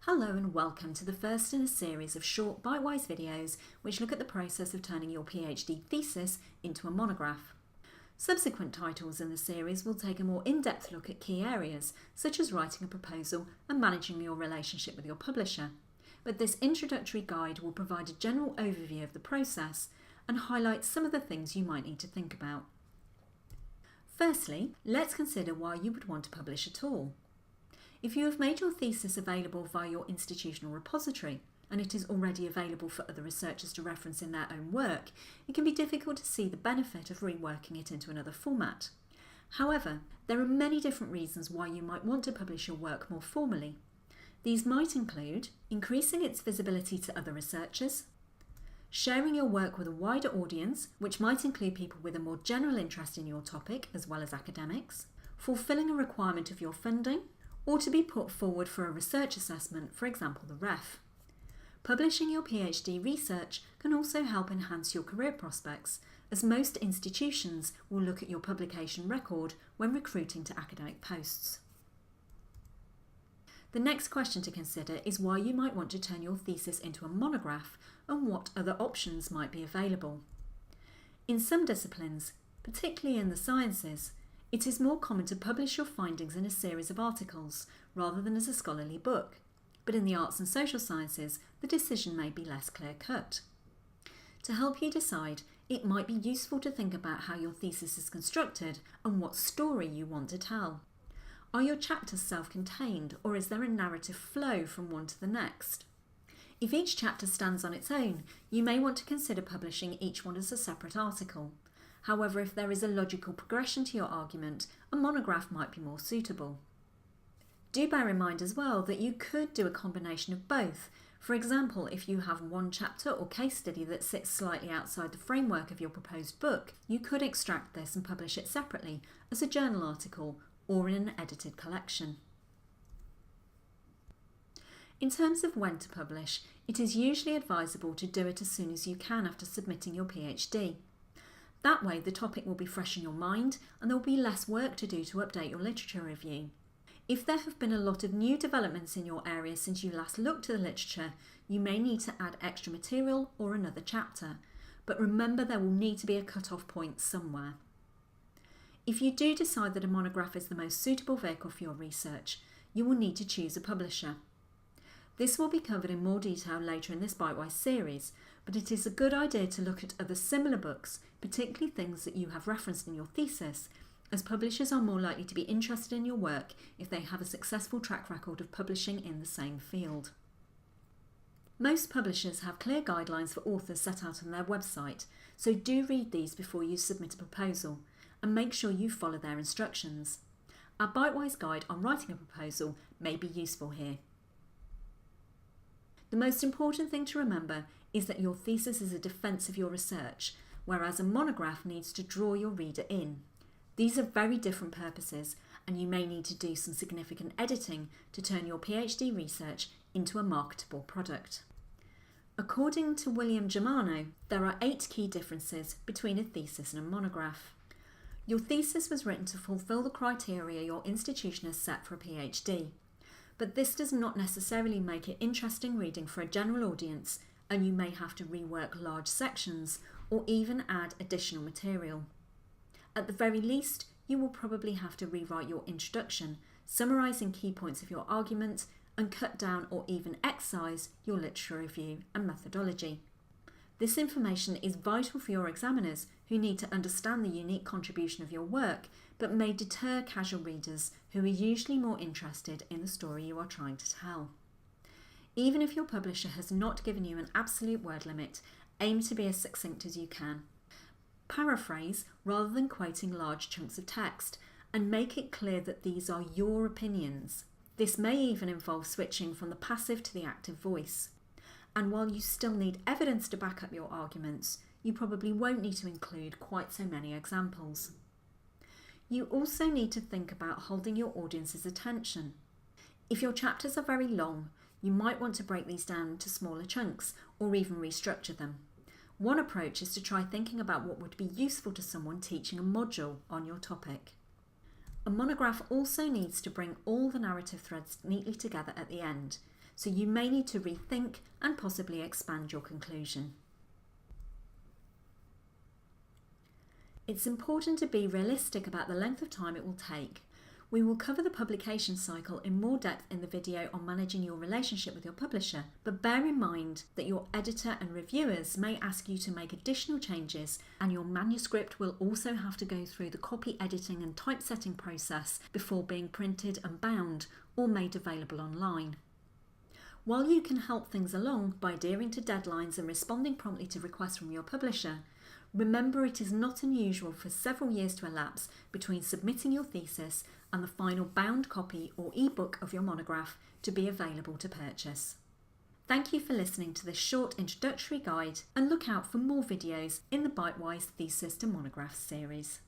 Hello and welcome to the first in a series of short BiteWISe videos which look at the process of turning your PhD thesis into a monograph. Subsequent titles in the series will take a more in-depth look at key areas such as writing a proposal and managing your relationship with your publisher. But this introductory guide will provide a general overview of the process and highlight some of the things you might need to think about. Firstly, let's consider why you would want to publish at all. If you have made your thesis available via your institutional repository and it is already available for other researchers to reference in their own work, it can be difficult to see the benefit of reworking it into another format. However, there are many different reasons why you might want to publish your work more formally. These might include increasing its visibility to other researchers, sharing your work with a wider audience, which might include people with a more general interest in your topic as well as academics, fulfilling a requirement of your funding, or to be put forward for a research assessment, for example the REF. Publishing your PhD research can also help enhance your career prospects, as most institutions will look at your publication record when recruiting to academic posts. The next question to consider is why you might want to turn your thesis into a monograph and what other options might be available. In some disciplines, particularly in the sciences, it is more common to publish your findings in a series of articles rather than as a scholarly book, but in the arts and social sciences, the decision may be less clear-cut. To help you decide, it might be useful to think about how your thesis is constructed and what story you want to tell. Are your chapters self-contained, or is there a narrative flow from one to the next? If each chapter stands on its own, you may want to consider publishing each one as a separate article. However, if there is a logical progression to your argument, a monograph might be more suitable. Do bear in mind as well that you could do a combination of both. For example, if you have one chapter or case study that sits slightly outside the framework of your proposed book, you could extract this and publish it separately as a journal article or in an edited collection. In terms of when to publish, it is usually advisable to do it as soon as you can after submitting your PhD. That way the topic will be fresh in your mind and there will be less work to do to update your literature review. If there have been a lot of new developments in your area since you last looked at the literature, you may need to add extra material or another chapter, but remember there will need to be a cut-off point somewhere. If you do decide that a monograph is the most suitable vehicle for your research, you will need to choose a publisher. This will be covered in more detail later in this BiteWISe series, but it is a good idea to look at other similar books, particularly things that you have referenced in your thesis, as publishers are more likely to be interested in your work if they have a successful track record of publishing in the same field. Most publishers have clear guidelines for authors set out on their website, so do read these before you submit a proposal, and make sure you follow their instructions. Our BiteWISe guide on writing a proposal may be useful here. The most important thing to remember is that your thesis is a defence of your research, whereas a monograph needs to draw your reader in. These are very different purposes, and you may need to do some significant editing to turn your PhD research into a marketable product. According to William Germano, there are 8 key differences between a thesis and a monograph. Your thesis was written to fulfil the criteria your institution has set for a PhD. But this does not necessarily make it interesting reading for a general audience, and you may have to rework large sections or even add additional material. At the very least, you will probably have to rewrite your introduction, summarising key points of your argument, and cut down or even excise your literature review and methodology. This information is vital for your examiners who need to understand the unique contribution of your work, but may deter casual readers who are usually more interested in the story you are trying to tell. Even if your publisher has not given you an absolute word limit, aim to be as succinct as you can. Paraphrase rather than quoting large chunks of text, and make it clear that these are your opinions. This may even involve switching from the passive to the active voice. And while you still need evidence to back up your arguments, you probably won't need to include quite so many examples. You also need to think about holding your audience's attention. If your chapters are very long, you might want to break these down into smaller chunks or even restructure them. One approach is to try thinking about what would be useful to someone teaching a module on your topic. A monograph also needs to bring all the narrative threads neatly together at the end, so you may need to rethink and possibly expand your conclusion. It's important to be realistic about the length of time it will take. We will cover the publication cycle in more depth in the video on managing your relationship with your publisher, but bear in mind that your editor and reviewers may ask you to make additional changes, and your manuscript will also have to go through the copy editing and typesetting process before being printed and bound or made available online. While you can help things along by adhering to deadlines and responding promptly to requests from your publisher, remember it is not unusual for several years to elapse between submitting your thesis and the final bound copy or ebook of your monograph to be available to purchase. Thank you for listening to this short introductory guide, and look out for more videos in the BiteWISe Thesis to Monograph series.